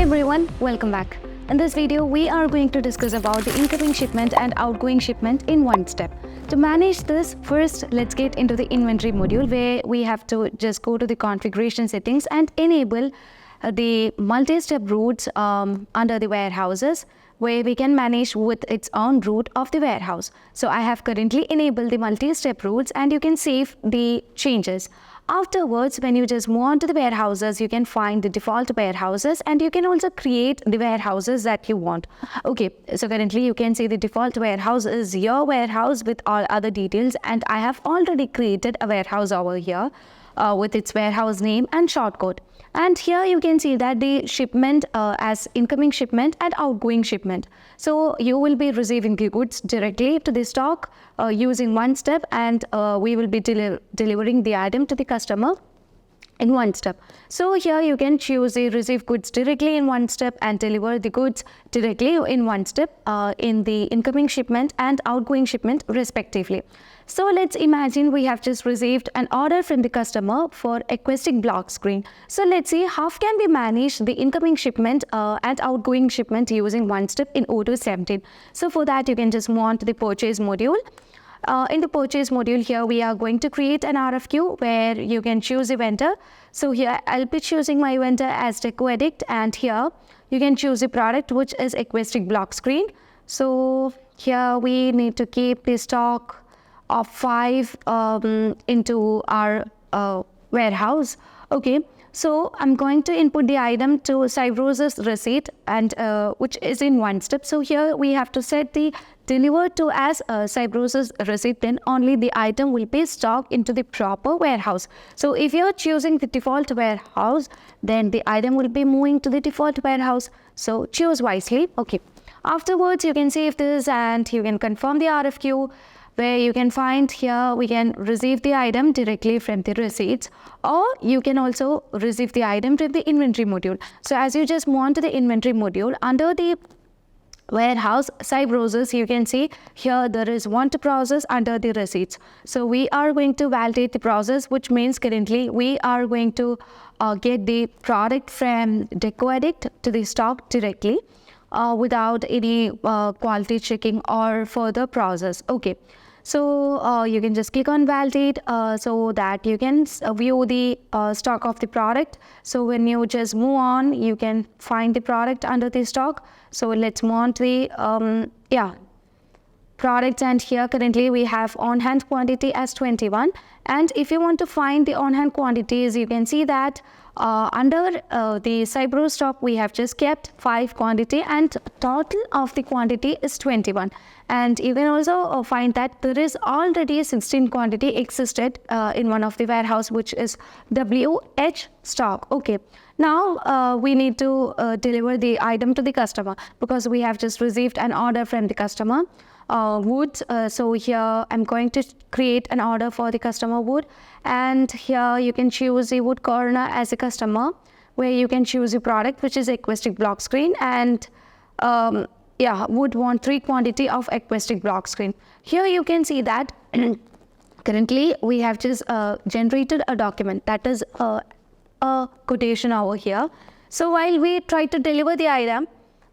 everyone, welcome back. In this video, we are going to discuss about the incoming shipment and outgoing shipment in one step. To manage this, first let's get into the inventory module where we have to just go to the configuration settings and enable the multi-step routes under the warehouses where we can manage with its own route of the warehouse. So I have currently enabled the multi-step routes and you can save the changes. Afterwards, when you just move on to the warehouses, you can find the default warehouses and you can also create the warehouses that you want. Okay, so currently you can see the default warehouse is your warehouse with all other details, and I have already created a warehouse over here with its warehouse name and shortcode. And here you can see that the shipment as incoming shipment and outgoing shipment. So you will be receiving the goods directly to the stock using one step, and we will be delivering the item to the customer in one step. So here you can choose the receive goods directly in one step and deliver the goods directly in one step in the incoming shipment and outgoing shipment respectively. So let's imagine we have just received an order from the customer for aquatic block screen. So let's see how can we manage the incoming shipment and outgoing shipment using one step in Odoo 17. So for that you can just move on to the purchase module. In the purchase module here, we are going to create an RFQ where you can choose a vendor. So here I'll be choosing my vendor as Deco and here you can choose a product which is aquatic block screen. So here we need to keep the stock of 5 into our warehouse. Okay, so I'm going to input the item to Cybrosys receipt and which is in one step. So here we have to set the deliver to as Cybrosys receipt, then only the item will be stocked into the proper warehouse. So if you're choosing the default warehouse, then the item will be moving to the default warehouse. So choose wisely. Okay, afterwards you can save this and you can confirm the RFQ, where you can find here we can receive the item directly from the receipts, or you can also receive the item from the inventory module. So as you just move on to the inventory module, under the warehouse Cybrosys, you can see here there is want to process under the receipts. So we are going to validate the process, which means currently we are going to get the product from Deco to the stock directly without any quality checking or further process. Okay, so you can just click on validate so that you can view the stock of the product. So when you just move on, you can find the product under the stock. So let's move on to the products, and here currently we have on hand quantity as 21, and if you want to find the on hand quantities, you can see that under the Cybrosys stock we have just kept 5 quantity and total of the quantity is 21, and you can also find that there is already 16 quantity existed in one of the warehouse, which is WH stock. Okay, now we need to deliver the item to the customer because we have just received an order from the customer. Wood, so here I'm going to create an order for the customer wood, and here you can choose the wood corner as a customer, where you can choose a product which is aquatic block screen, and would want 3 quantity of aquatic block screen. Here you can see that currently we have just generated a document that is a quotation over here. So while we try to deliver the item,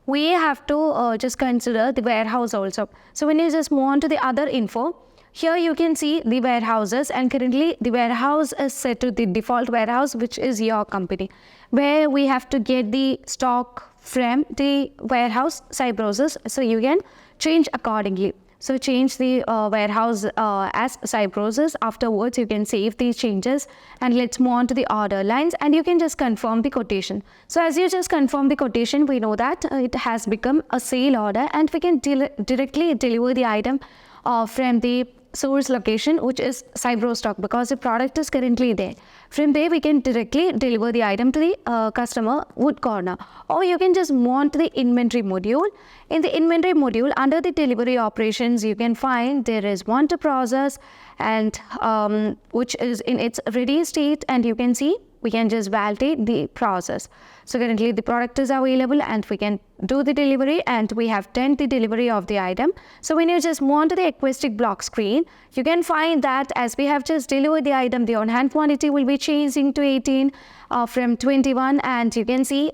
we have to just consider the warehouse also. So when you just move on to the other info, here you can see the warehouses, and currently the warehouse is set to the default warehouse, which is your company, where we have to get the stock from the warehouse Cybrosys. So you can change accordingly. So change the warehouse as Cybrosys. Afterwards, you can save these changes, and let's move on to the order lines, and you can just confirm the quotation. So as you just confirm the quotation, we know that it has become a sale order, and we can directly deliver the item from the source location, which is Cybrosys stock, because the product is currently there. From there we can directly deliver the item to the customer wood corner, or you can just move on to the inventory module. In the inventory module, under the delivery operations, you can find there is want to process, and which is in its ready state, and you can see we can just validate the process. So currently the product is available and we can do the delivery, and we have done the delivery of the item. So when you just move on to the requested block screen, you can find that as we have just delivered the item, the on-hand quantity will be changing to 18 from 21, and you can see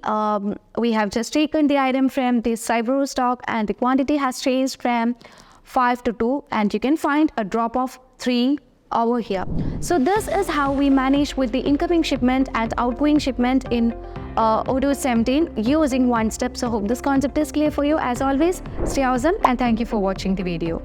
we have just taken the item from the Cybrosys stock and the quantity has changed from 5 to 2, and you can find a drop of 3 over here. So this is how we manage with the incoming shipment and outgoing shipment in Odoo 17 using one step. So hope this concept is clear for you. As always, stay awesome and thank you for watching the video.